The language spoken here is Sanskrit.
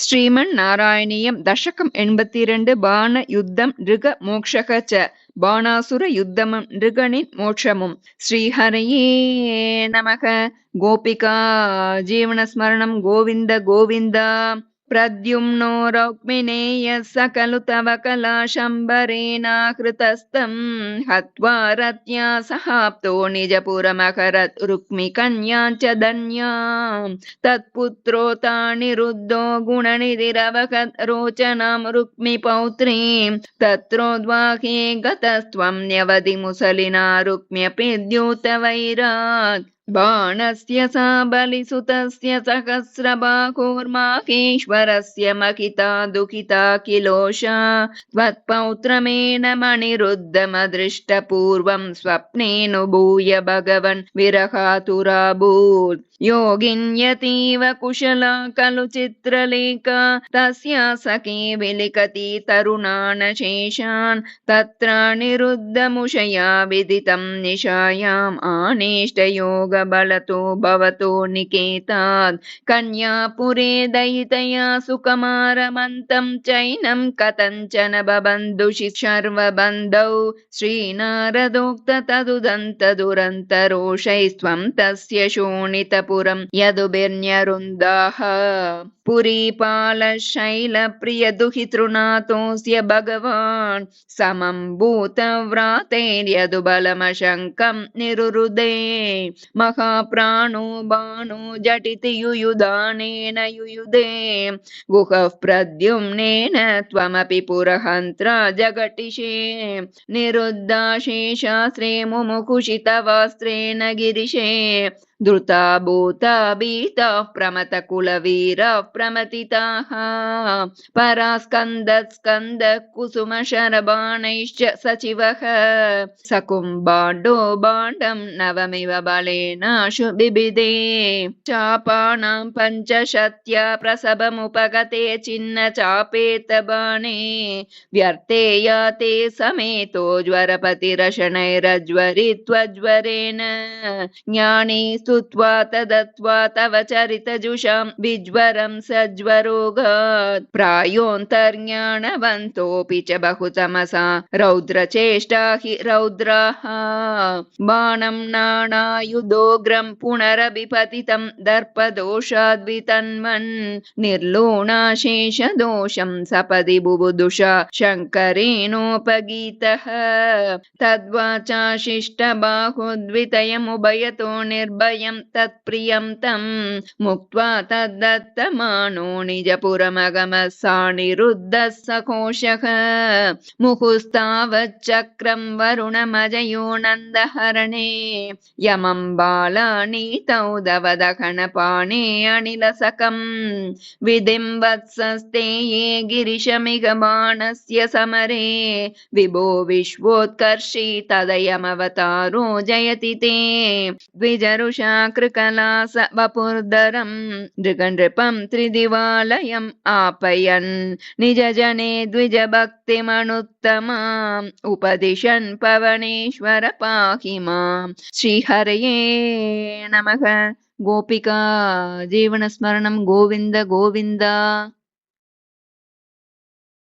श्रीमन्नारायणीयं दशकं 82 बाणयुद्धं नृगमोक्षः च बाणासुरयुद्धमं नृगणिमोक्षमुं श्रीहरये नमः। गोपिका जीवनस्मरणं गोविन्द गोविन्द। प्रद्युम्नो रौक्मिणेयः सकलु तव कलाशम्बरेणाकृतस्तं हत्वा रत्या सहाप्तो निजपुरमकरत् रुक्मिकन्यां च धन्यां तत्पुत्रोऽतानिरुद्धो गुणनिधिरवहत् रोचनां रुक्मिपौत्रीं तत्रोद्वाहे गतस्त्वं न्यवधिमुसलिना रुक्म्यपि द्यूतवैरात् बाणस्य सा बलिसुतस्य सहस्रबाहुर्माहेश्वरस्य मखिता दुःखिता किलोषा त्वत्पौत्रमेन मणिरुद्धमदृष्टपूर्वं स्वप्नेऽनुभूय भगवन् विरहातुराभूत् योगिन्यतीव कुशला खलु चित्रलेखा तस्या सखी विलिखति तरुणानशेषान् तत्रानिरुद्धमुषया विदितं निशायाम् आनेष्टयोगबलतो भवतो निकेतात् कन्यापुरे दयितया सुकुमारमन्तं चैनं कथञ्चन बबन्धुषि शर्वबन्धौ श्रीनारदोक्त तदुदन्तदुरन्तरोषैस्त्वं तस्य शोणितपुरं यदुभिर्न्यरुन्दाः पुरीपालशैलप्रियदुहितृनाथोऽस्य भगवान् समं भूतव्रातैर्यदुबलमशङ्कं निरुरुदे महाप्राणो बाणो झटिति युयुधानेन युयुधे गुहः प्रद्युम्नेन त्वमपि पुरहन्त्रा जगटिषे निरुद्धाशेषास्त्रे मुमुकुशितवस्त्रेण गिरिशे धृता भूता भीताः प्रमथकुलवीराः प्रमथिताः परास्कन्दत्स्कन्दः कुसुमशरबाणैश्च सचिवः सकुम्बाण्डो बाण्डं नवमिव बलेनाशु बिबिदे चापानां पञ्चशत्या प्रसभमुपगते छिन्न चापेतबाणे व्यर्थे याते समेतो ज्वरपतिरशनैरज्वरित्वज्वरेण ज्ञानी स्तुत्वा तदत्वा तव चरितजुषां विज्वरं सज्वरोगात् प्रायोऽन्तर्ज्ञानवन्तोऽपि च बहुतमसा रौद्रचेष्टा हि रौद्राः बाणं नानायुधोग्रं पुनरभिपतितं दर्पदोषाद्वितन्वन् निर्लोणाशेषदोषं सपदि बुबुदुषा शङ्करेणोपगीतः तद्वाचा शिष्टबाहुद्वितयमुभयतो निर्भयं तत्प्रियं तं मुक्त्वा तद्दत्तमानो निजपुरमगमः सानिरुद्धः सघोषः मुहुस्तावच्चक्रं वरुणमजयो नन्दहरणे यमं बालानीतौ दवदहनपाणे अनिलसकं विधिं वत्सस्ते ये गिरिशमिग बाणस्य समरे विभो विश्वोत्कर्षी तदयमवतारो जयति ते द्विजरुषा कृकलास वपुर्धरं नृगनृपं त्रिदिवालयम् आपयन् निजजने द्विजभक्तिमनुत्तमाम् उपदिशन् पवनेश्वर पाहि मां श्रीहरये नमः। गोपिका जीवनस्मरणं गोविन्द गोविन्द।